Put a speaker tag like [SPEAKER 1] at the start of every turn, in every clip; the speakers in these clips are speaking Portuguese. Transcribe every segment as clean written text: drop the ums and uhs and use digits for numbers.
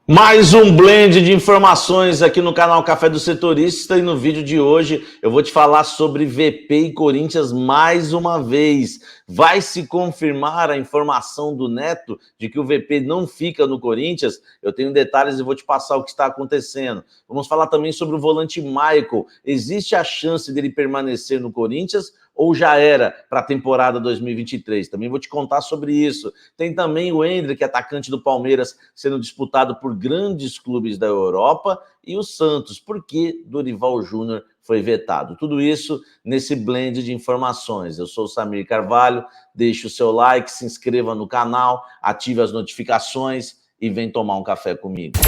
[SPEAKER 1] Mais um blend de informações aqui no canal Café do Setorista, e no vídeo de hoje eu vou te falar sobre VP e Corinthians mais uma vez. Vai se confirmar a informação do Neto de que o VP não fica no Corinthians? Eu tenho detalhes e vou te passar o que está acontecendo. Vamos falar também sobre o volante Michael. Existe a chance dele permanecer no Corinthians ou já era para a temporada 2023? Também vou te contar sobre isso. Tem também o Endrick, atacante do Palmeiras, sendo disputado por grandes clubes da Europa, e o Santos, porque Dorival Júnior foi vetado. Tudo isso nesse blend de informações. Eu sou o Samir Carvalho, deixe o seu like, se inscreva no canal, ative as notificações e vem tomar um café comigo.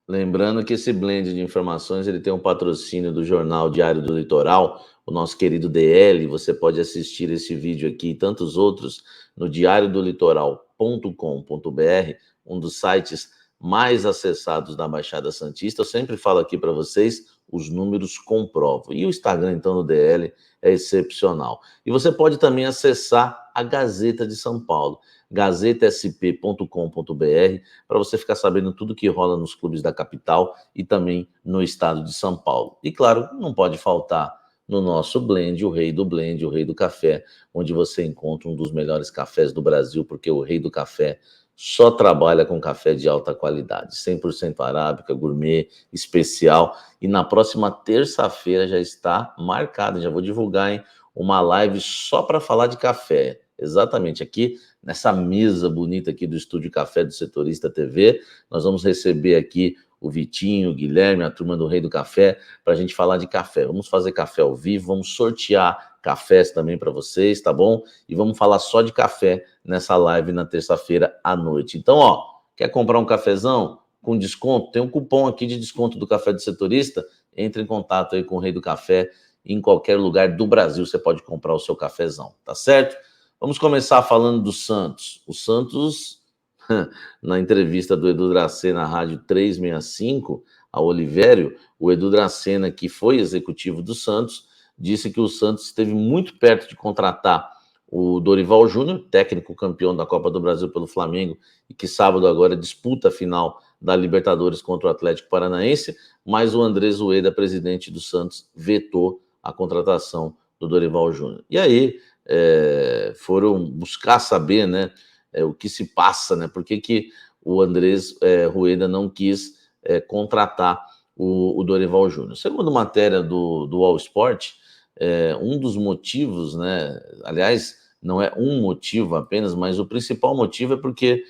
[SPEAKER 1] Lembrando que esse blend de informações ele tem um patrocínio do jornal Diário do Litoral, o nosso querido DL. Você pode assistir esse vídeo aqui e tantos outros no diariodolitoral.com.br, um dos sites mais acessados da Baixada Santista. Eu sempre falo aqui para vocês, os números comprovam. E o Instagram, então, do DL é excepcional. E você pode também acessar a Gazeta de São Paulo, gazetasp.com.br, para você ficar sabendo tudo que rola nos clubes da capital e também no estado de São Paulo. E claro, não pode faltar no nosso blend, o rei do café, onde você encontra um dos melhores cafés do Brasil, porque o rei do café só trabalha com café de alta qualidade, 100% arábica, gourmet, especial. E na próxima terça-feira já está marcado, já vou divulgar, hein, uma live só para falar de café. Exatamente, aqui nessa mesa bonita aqui do Estúdio Café do Setorista TV, nós vamos receber aqui o Vitinho, o Guilherme, a turma do Rei do Café, para a gente falar de café. Vamos fazer café ao vivo, vamos sortear cafés também para vocês, tá bom? E vamos falar só de café nessa live na terça-feira à noite. Então, ó, quer comprar um cafezão com desconto? Tem um cupom aqui de desconto do Café do Setorista. Entre em contato aí com o Rei do Café. Em qualquer lugar do Brasil você pode comprar o seu cafezão, tá certo? Vamos começar falando do Santos. O Santos, na entrevista do Edu Dracena na Rádio 365, ao Olivério, o Edu Dracena, que foi executivo do Santos, disse que o Santos esteve muito perto de contratar o Dorival Júnior, técnico campeão da Copa do Brasil pelo Flamengo, e que sábado agora disputa a final da Libertadores contra o Atlético Paranaense, mas o Andrés Ueda, presidente do Santos, vetou a contratação do Dorival Júnior. E aí foram buscar saber, né, o que se passa, né, por que o Andrés Rueda não quis contratar o Dorival Júnior. Segundo matéria do All Sport, um dos motivos, né, aliás, não é um motivo apenas, mas o principal motivo é porque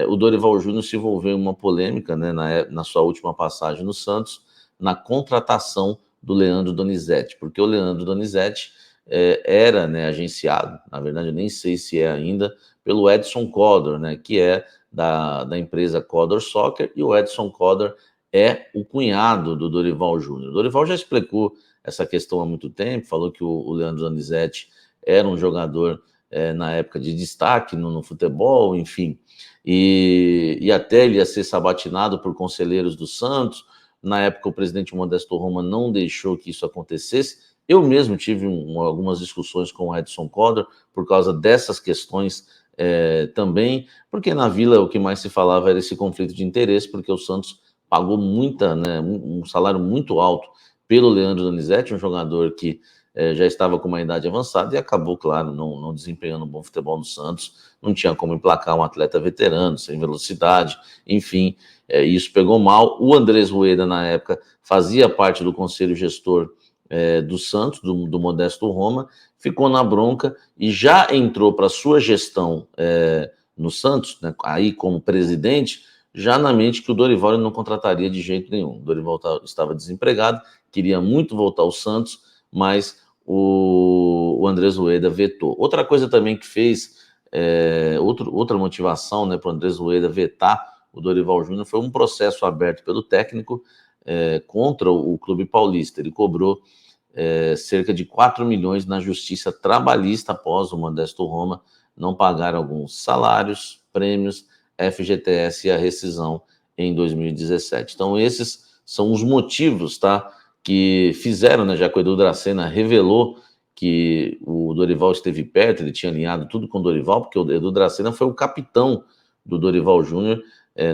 [SPEAKER 1] o Dorival Júnior se envolveu em uma polêmica, né, na sua última passagem no Santos, na contratação do Leandro Donizete, porque o Leandro Donizete era, né, agenciado, na verdade eu nem sei se é ainda, pelo Edson Codor, né, que é da empresa Codor Soccer, e o Edson Codor é o cunhado do Dorival Júnior. O Dorival já explicou essa questão há muito tempo, falou que o Leandro Donizete era um jogador na época de destaque no futebol, enfim, e até ele ia ser sabatinado por conselheiros do Santos. Na época o presidente Modesto Roma não deixou que isso acontecesse. Eu mesmo tive algumas discussões com o Edson Codor por causa dessas questões também, porque na Vila o que mais se falava era esse conflito de interesse, porque o Santos pagou um salário muito alto pelo Leandro Donizete, um jogador que já estava com uma idade avançada e acabou, claro, não desempenhando um bom futebol no Santos, não tinha como emplacar um atleta veterano, sem velocidade, enfim, isso pegou mal. O Andrés Rueda, na época, fazia parte do conselho gestor do Santos, do Modesto Roma, ficou na bronca e já entrou para sua gestão no Santos, né, aí como presidente, já na mente que o Dorival não contrataria de jeito nenhum. O Dorival estava desempregado, queria muito voltar ao Santos, mas o Andrés Rueda vetou. Outra coisa também que fez, outra motivação, né, para o Andrés Rueda vetar o Dorival Júnior foi um processo aberto pelo técnico contra o Clube Paulista. Ele cobrou cerca de 4 milhões na justiça trabalhista após o Modesto Roma não pagar alguns salários, prêmios, FGTS e a rescisão em 2017. Então, esses são os motivos, tá, que fizeram, né, já que o Edu Dracena revelou que o Dorival esteve perto, ele tinha alinhado tudo com o Dorival, porque o Edu Dracena foi o capitão do Dorival Júnior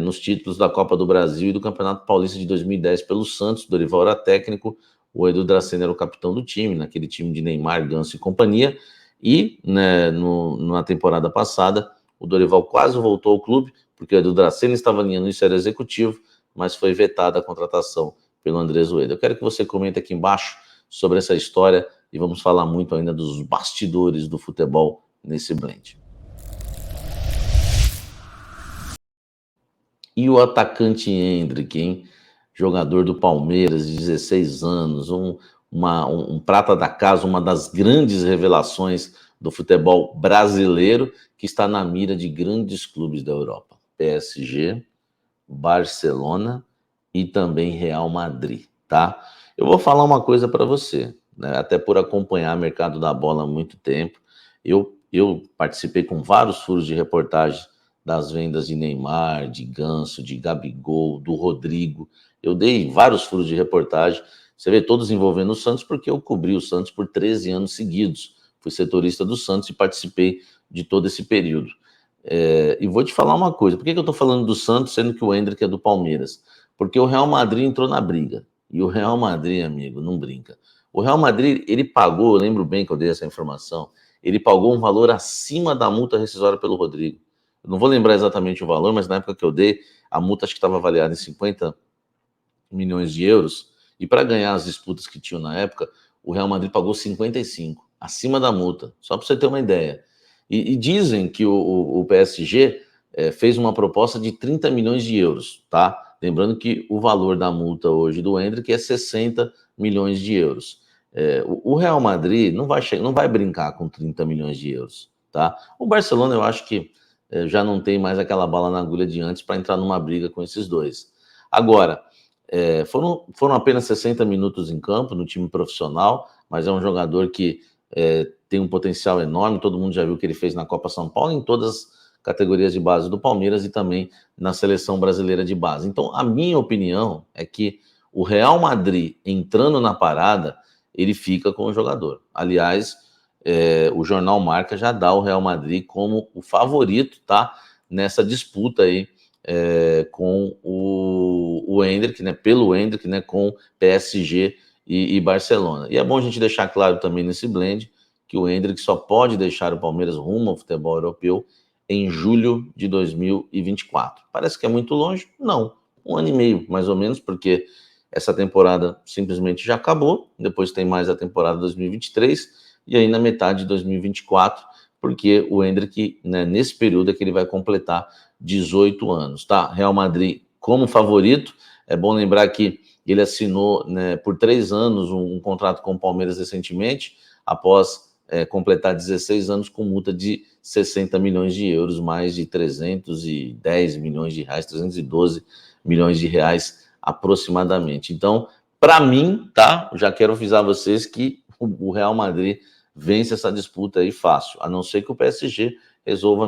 [SPEAKER 1] nos títulos da Copa do Brasil e do Campeonato Paulista de 2010 pelo Santos. O Dorival era técnico, o Edu Dracena era o capitão do time, naquele time de Neymar, Ganso e companhia. E, né, na temporada passada, o Dorival quase voltou ao clube, porque o Edu Dracena estava alinhando isso, era executivo, mas foi vetada a contratação pelo Andrés Ueda. Eu quero que você comente aqui embaixo sobre essa história e vamos falar muito ainda dos bastidores do futebol nesse blend. E o atacante Endrick, hein? Jogador do Palmeiras, de 16 anos, um prata da casa, uma das grandes revelações do futebol brasileiro, que está na mira de grandes clubes da Europa. PSG, Barcelona e também Real Madrid, tá? Eu vou falar uma coisa para você, né? Até por acompanhar o mercado da bola há muito tempo, eu participei com vários furos de reportagem das vendas de Neymar, de Ganso, de Gabigol, do Rodrigo. Eu dei vários furos de reportagem, você vê, todos envolvendo o Santos, porque eu cobri o Santos por 13 anos seguidos. Fui setorista do Santos e participei de todo esse período. E vou te falar uma coisa, por que eu estou falando do Santos, sendo que o Endrick é do Palmeiras? Porque o Real Madrid entrou na briga, e o Real Madrid, amigo, não brinca. O Real Madrid, ele pagou, eu lembro bem que eu dei essa informação, ele pagou um valor acima da multa rescisória pelo Rodrigo. Eu não vou lembrar exatamente o valor, mas na época que eu dei, a multa acho que estava avaliada em 50 milhões de euros, e para ganhar as disputas que tinham na época, o Real Madrid pagou 55, acima da multa, só para você ter uma ideia. E dizem que o PSG fez uma proposta de 30 milhões de euros, tá? Lembrando que o valor da multa hoje do Endrick é 60 milhões de euros. O Real Madrid não vai brincar com 30 milhões de euros, tá? O Barcelona, eu acho que já não tem mais aquela bala na agulha de antes para entrar numa briga com esses dois. Agora, foram apenas 60 minutos em campo no time profissional, mas é um jogador que tem um potencial enorme. Todo mundo já viu o que ele fez na Copa São Paulo, em todas as categorias de base do Palmeiras e também na seleção brasileira de base. Então, a minha opinião é que o Real Madrid, entrando na parada, ele fica com o jogador. Aliás, o jornal Marca já dá o Real Madrid como o favorito, tá? Nessa disputa aí com o Endrick, né? Pelo Endrick, né? Com PSG e Barcelona. E é bom a gente deixar claro também nesse blend que o Endrick só pode deixar o Palmeiras rumo ao futebol europeu em julho de 2024. Parece que é muito longe? Não. 1 ano e meio, mais ou menos, porque essa temporada simplesmente já acabou. Depois tem mais a temporada 2023 e aí na metade de 2024, porque o Endrick, né, nesse período é que ele vai completar 18 anos, tá? Real Madrid como favorito. É bom lembrar que ele assinou, né, por 3 anos um contrato com o Palmeiras recentemente, após completar 16 anos com multa de 60 milhões de euros, mais de 310 milhões de reais, 312 milhões de reais aproximadamente. Então, para mim, tá? Já quero avisar vocês que o Real Madrid vence essa disputa aí fácil, a não ser que o PSG resolva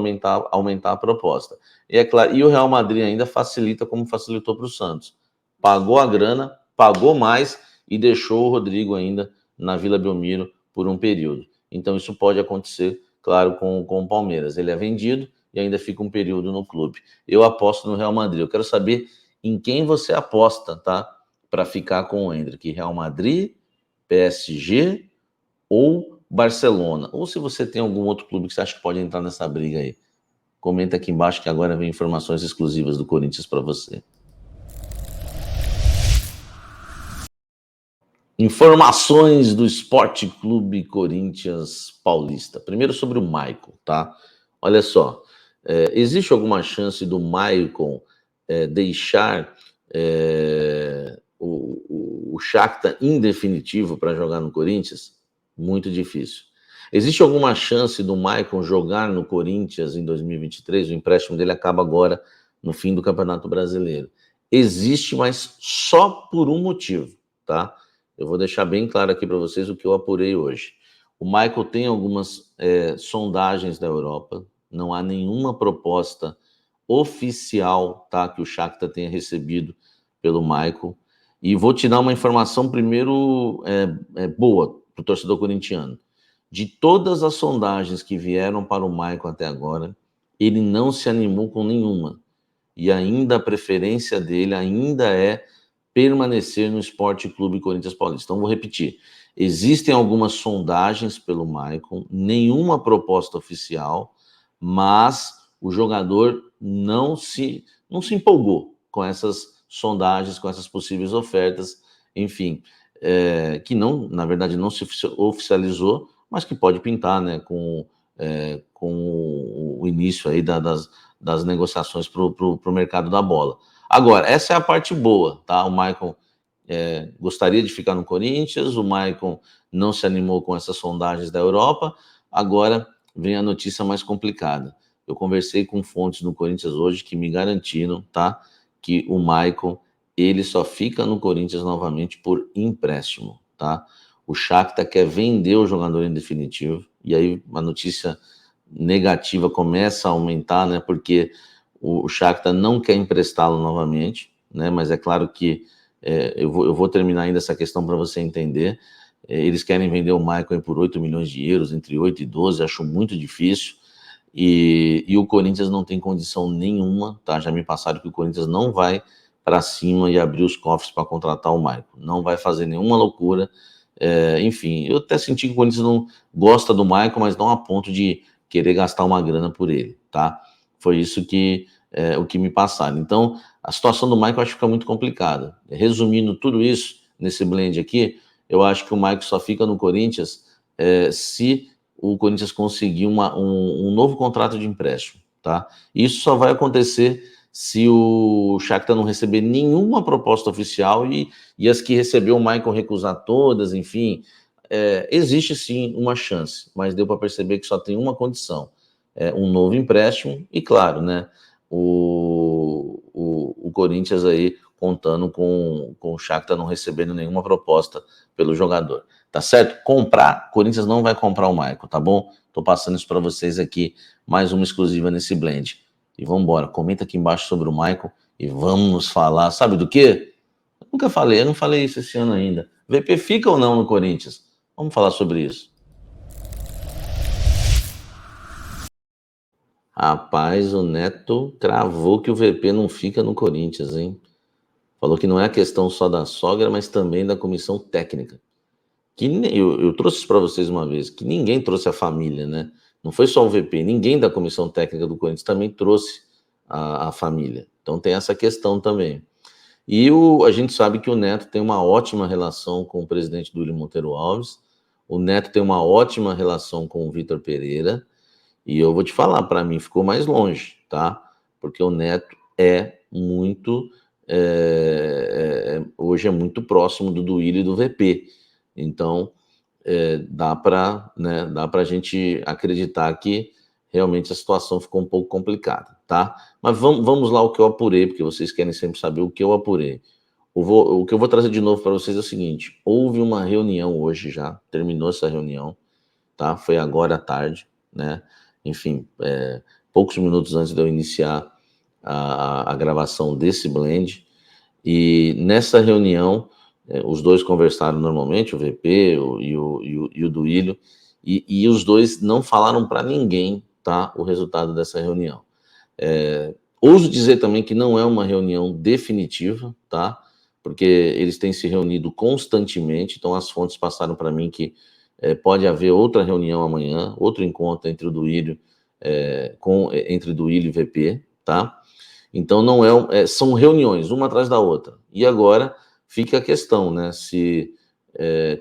[SPEAKER 1] aumentar a proposta. E é claro, e o Real Madrid ainda facilita como facilitou para o Santos. Pagou a grana, pagou mais e deixou o Rodrigo ainda na Vila Belmiro por um período. Então isso pode acontecer, claro, com o Palmeiras. Ele é vendido e ainda fica um período no clube. Eu aposto no Real Madrid. Eu quero saber em quem você aposta, tá? Para ficar com o Endrick. Real Madrid, PSG ou Barcelona? Ou se você tem algum outro clube que você acha que pode entrar nessa briga aí. Comenta aqui embaixo que agora vem informações exclusivas do Corinthians para você. Informações do Esporte Clube Corinthians Paulista. Primeiro sobre o Maicon, tá? Olha só, existe alguma chance do Maicon deixar o Shakhtar em definitivo para jogar no Corinthians? Muito difícil. Existe alguma chance do Maicon jogar no Corinthians em 2023? O empréstimo dele acaba agora no fim do Campeonato Brasileiro. Existe, mas só por um motivo, tá? Eu vou deixar bem claro aqui para vocês o que eu apurei hoje. O Michael tem algumas sondagens da Europa, não há nenhuma proposta oficial, tá, que o Shakhtar tenha recebido pelo Michael. E vou te dar uma informação primeiro boa para o torcedor corintiano. De todas as sondagens que vieram para o Maicon até agora, ele não se animou com nenhuma. E ainda a preferência dele ainda é permanecer no Sport Clube Corinthians Paulista. Então, vou repetir. Existem algumas sondagens pelo Maicon, nenhuma proposta oficial, mas o jogador não se empolgou com essas sondagens, com essas possíveis ofertas, enfim, que não, na verdade, não se oficializou, mas que pode pintar, né, com o início aí das negociações para o mercado da bola. Agora, essa é a parte boa, tá? O Maicon gostaria de ficar no Corinthians, o Maicon não se animou com essas sondagens da Europa, agora vem a notícia mais complicada. Eu conversei com fontes do Corinthians hoje que me garantiram, tá, que o Maicon, ele só fica no Corinthians novamente por empréstimo, tá? O Shakhtar quer vender o jogador em definitivo, e aí a notícia negativa começa a aumentar, né, porque o Shakhtar não quer emprestá-lo novamente, né, mas é claro que eu vou terminar ainda essa questão para você entender. Eles querem vender o Maicon por 8 milhões de euros, entre 8 e 12, acho muito difícil, e o Corinthians não tem condição nenhuma, tá? Já me passaram que o Corinthians não vai para cima e abrir os cofres para contratar o Maicon, não vai fazer nenhuma loucura, enfim, eu até senti que o Corinthians não gosta do Maicon, mas não a ponto de querer gastar uma grana por ele, tá? Foi isso que o que me passaram. Então, a situação do Maicon acho que fica muito complicada. Resumindo tudo isso nesse blend aqui, eu acho que o Maicon só fica no Corinthians se o Corinthians conseguir um novo contrato de empréstimo, tá? Isso só vai acontecer se o Shakhtar não receber nenhuma proposta oficial e as que recebeu o Maicon recusar todas, enfim, existe sim uma chance, mas deu para perceber que só tem uma condição, um novo empréstimo e, claro, né, o Corinthians aí contando com o Shakhtar não recebendo nenhuma proposta pelo jogador, tá certo? Corinthians não vai comprar o Maicon, tá bom? Tô passando isso para vocês aqui, mais uma exclusiva nesse blend. E vamos embora, comenta aqui embaixo sobre o Maicon e vamos falar, sabe do quê? Eu não falei isso esse ano ainda. VP fica ou não no Corinthians? Vamos falar sobre isso. Rapaz, o Neto cravou que o VP não fica no Corinthians, hein? Falou que não é questão só da sogra, mas também da comissão técnica. Eu trouxe isso para vocês uma vez, que ninguém trouxe a família, né? Não foi só o VP, ninguém da comissão técnica do Corinthians também trouxe a família. Então tem essa questão também. E a gente sabe que o Neto tem uma ótima relação com o presidente Duílio Monteiro Alves, o Neto tem uma ótima relação com o Vitor Pereira, e eu vou te falar, para mim ficou mais longe, tá? Porque o Neto hoje é muito próximo do Duílio e do VP. Então, dá para a gente acreditar que realmente a situação ficou um pouco complicada, tá? Mas vamos lá o que eu apurei, porque vocês querem sempre saber o que eu apurei. O que eu vou trazer de novo para vocês é o seguinte: houve uma reunião hoje já, terminou essa reunião, tá? Foi agora à tarde, né? Enfim, poucos minutos antes de eu iniciar a gravação desse blend, e nessa reunião os dois conversaram normalmente, o VP e o Duílio, e os dois não falaram para ninguém, tá, o resultado dessa reunião. Ouso dizer também que não é uma reunião definitiva, tá, porque eles têm se reunido constantemente, então as fontes passaram para mim que pode haver outra reunião amanhã, outro encontro entre o Duílio, entre Duílio e VP, tá? Então não são reuniões, uma atrás da outra. E agora fica a questão, né? Se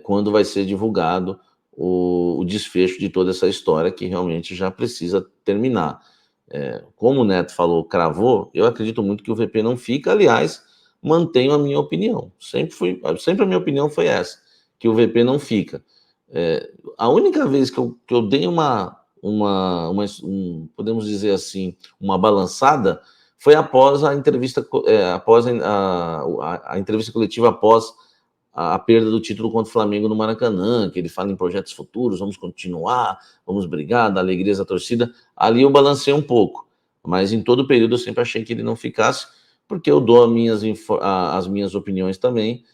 [SPEAKER 1] quando vai ser divulgado o desfecho de toda essa história que realmente já precisa terminar. Como o Neto falou, cravou, eu acredito muito que o VP não fica, aliás, mantenho a minha opinião. Sempre a minha opinião foi essa, que o VP não fica. A única vez que eu dei podemos dizer assim, uma balançada, foi após a entrevista, após a entrevista coletiva após a perda do título contra o Flamengo no Maracanã, que ele fala em projetos futuros, vamos continuar, vamos brigar, dar alegrias à torcida. Ali eu balancei um pouco, mas em todo o período eu sempre achei que ele não ficasse, porque eu dou as minhas opiniões também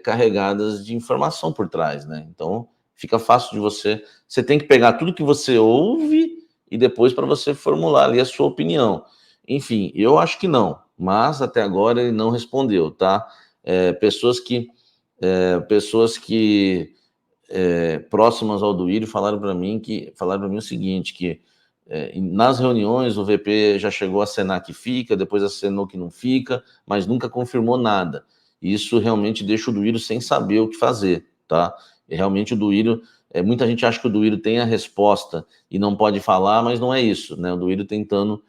[SPEAKER 1] carregadas de informação por trás, né? Então, fica fácil de você tem que pegar tudo que você ouve e depois para você formular ali a sua opinião. Enfim, eu acho que não, mas até agora ele não respondeu, tá? Pessoas que próximas ao Duílio falaram para mim o seguinte, que nas reuniões o VP já chegou a acenar que fica, depois acenou que não fica, mas nunca confirmou nada. Isso realmente deixa o Duílio sem saber o que fazer, tá? E realmente o Duílio, muita gente acha que o Duílio tem a resposta e não pode falar, mas não é isso, né? O Duílio tentando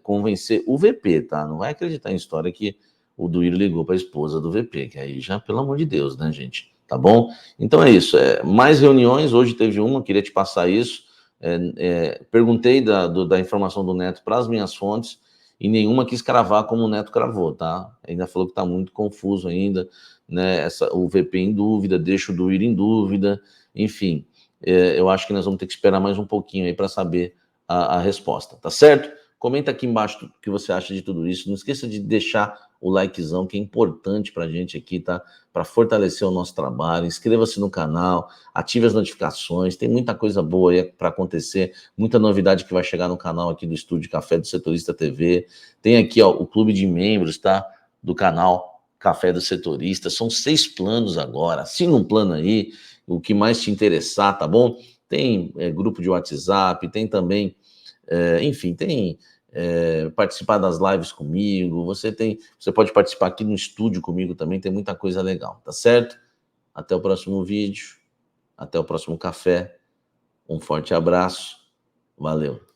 [SPEAKER 1] convencer o VP, tá? Não vai acreditar em história que o Duílio ligou para a esposa do VP, que aí já, pelo amor de Deus, né, gente? Tá bom? Então é isso. Mais reuniões, hoje teve uma, queria te passar isso. Perguntei da informação do Neto para as minhas fontes e nenhuma quis cravar como o Neto cravou, tá? Ainda falou que está muito confuso ainda, né? O VP em dúvida, deixa o Duílio em dúvida, enfim. Eu acho que nós vamos ter que esperar mais um pouquinho aí para saber a resposta, tá certo? Comenta aqui embaixo o que você acha de tudo isso. Não esqueça de deixar o likezão, que é importante para a gente aqui, tá? Para fortalecer o nosso trabalho. Inscreva-se no canal, ative as notificações. Tem muita coisa boa aí para acontecer, muita novidade que vai chegar no canal aqui do Estúdio Café do Setorista TV. Tem aqui, ó, o clube de membros, tá? Do canal Café do Setorista. São 6 planos agora. Assina um plano aí, o que mais te interessar, tá bom? Tem grupo de WhatsApp, tem também, enfim, tem participar das lives comigo, você pode participar aqui no estúdio comigo também, tem muita coisa legal, tá certo? Até o próximo vídeo, até o próximo café, um forte abraço, valeu!